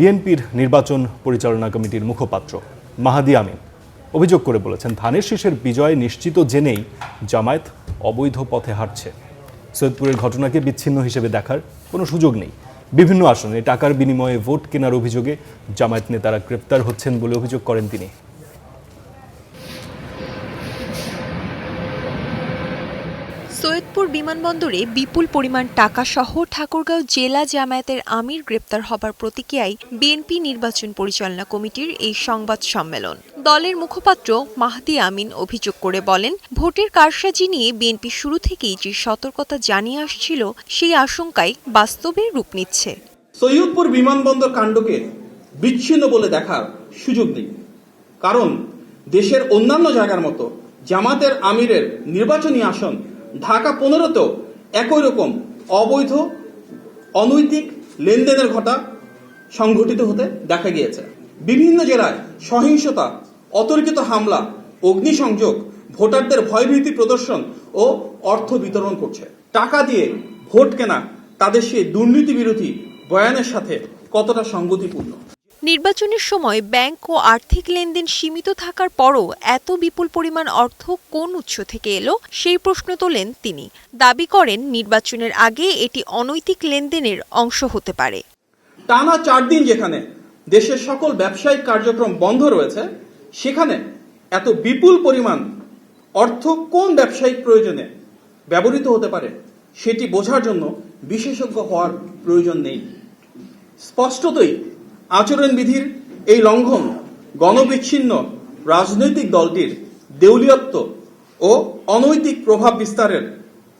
বিএনপির নির্বাচন পরিচালনা কমিটির মুখপাত্র মাহাদি আমিন অভিযোগ করে বলেছেন, ধানের শীষের বিজয় নিশ্চিত জেনেই জামায়াত অবৈধ পথে হাঁটছে। সৈয়দপুরের ঘটনাকে বিচ্ছিন্ন হিসেবে দেখার কোনো সুযোগ নেই। বিভিন্ন আসনে টাকার বিনিময়ে ভোট কেনার অভিযোগে জামায়াত নেতারা গ্রেপ্তার হচ্ছেন বলে অভিযোগ করেন তিনি। সৈয়দপুর বিমানবন্দরে বিপুল পরিমাণ টাকাসহ ঠাকুরগাঁও জেলা জামায়াতের আমির গ্রেপ্তার হবার প্রতিক্রিয়ায় বিএনপি নির্বাচন পরিচালনা কমিটির এই সংবাদ সম্মেলন। দলের মুখপাত্র মাহাদি আমিন অভিযোগ করে বলেন, ভোটের কারসাজি নিয়ে বিএনপি শুরু থেকেই যে সতর্কতা জানিয়ে আসছিল সেই আশঙ্কায় বাস্তবে রূপ নিচ্ছে। সৈয়দপুর বিমানবন্দর কাণ্ডকে বিচ্ছিন্ন বলে দেখার সুযোগ নেই, কারণ দেশের অন্যান্য জায়গার মতো জামাতের আমিরের নির্বাচনী আসন ঢাকা 15তেও একই রকম অবৈধ অনৈতিক লেনদেনের ঘটনা সংঘটিত হতে দেখা গিয়েছে। বিভিন্ন জেলায় সহিংসতা, অতর্কিত হামলা, অগ্নিসংযোগ, ভোটারদের ভয়ভীতি প্রদর্শন ও অর্থ বিতরণ করছে। টাকা দিয়ে ভোট কেনা তাদের সেই দুর্নীতি বিরোধী বয়ানের সাথে কতটা সঙ্গতিপূর্ণ? নির্বাচনের সময় ব্যাংক ও আর্থিক লেনদেন সীমিত থাকার পরও এত বিপুল পরিমাণ অর্থ কোন উৎস থেকে এলো সেই প্রশ্ন তোলেন তিনি। দাবি করেন, নির্বাচনের আগে এটি অনৈতিক লেনদেনের অংশ হতে পারে। টানা 4 দিন যেখানে দেশের সকল ব্যবসায়িক কার্যক্রম বন্ধ রয়েছে, সেখানে এত বিপুল পরিমাণ অর্থ কোন ব্যবসায়িক প্রয়োজনে ব্যবহৃত হতে পারে সেটি বোঝার জন্য বিশেষজ্ঞ হওয়ার প্রয়োজন নেই। স্পষ্টতই আচরণবিধির এই লঙ্ঘন গণবিচ্ছিন্ন রাজনৈতিক দলটির দেউলিয়ত্ব ও অনৈতিক প্রভাব বিস্তারের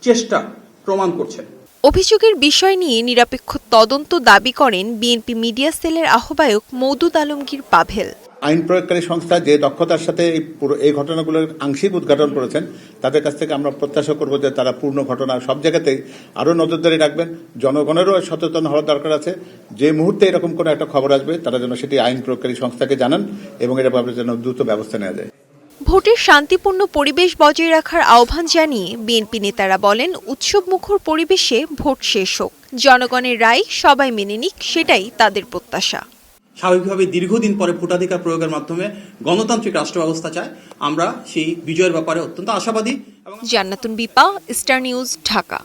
চেষ্টা প্রমাণ করছে। অভিযোগের বিষয় নিয়ে নিরপেক্ষ তদন্ত দাবি করেন বিএনপি মিডিয়া সেলের আহ্বায়ক মওদুদ আলমগীর পাভেল। আইন প্রয়োগকারী সংস্থা যে দক্ষতার সাথে এই ঘটনাগুলোর আংশিক উদ্ঘাটন করেছেন, তাদের কাছ থেকে আমরা প্রত্যাশা করব যে তারা পূর্ণ ঘটনা সব জায়গাতেই আরও নজরদারি রাখবেন। জনগণেরও সচেতন হওয়ার দরকার আছে। যে মুহূর্তে এরকম কোনো একটা খবর আসবে, তারা যেন সেটি আইন প্রয়োগকারী সংস্থাকে জানান এবং এর ব্যাপারে যেন দ্রুত ব্যবস্থা নেওয়া যায়। ভোটের শান্তিপূর্ণ পরিবেশ বজায় রাখার আহ্বান জানিয়ে বিএনপি নেতারা বলেন, উৎসবমুখর পরিবেশে ভোট শেষ হোক, জনগণের রায় সবাই মেনে নিক, সেটাই তাদের প্রত্যাশা। স্বাভাবিকভাবে দীর্ঘদিন পরে ভোটাধিকার প্রয়োগের মাধ্যমে গণতান্ত্রিক রাষ্ট্র ব্যবস্থা চায়। আমরা সেই বিজয়ের ব্যাপারে অত্যন্ত আশাবাদী। Jannatun Bipa, Star News, Dhaka.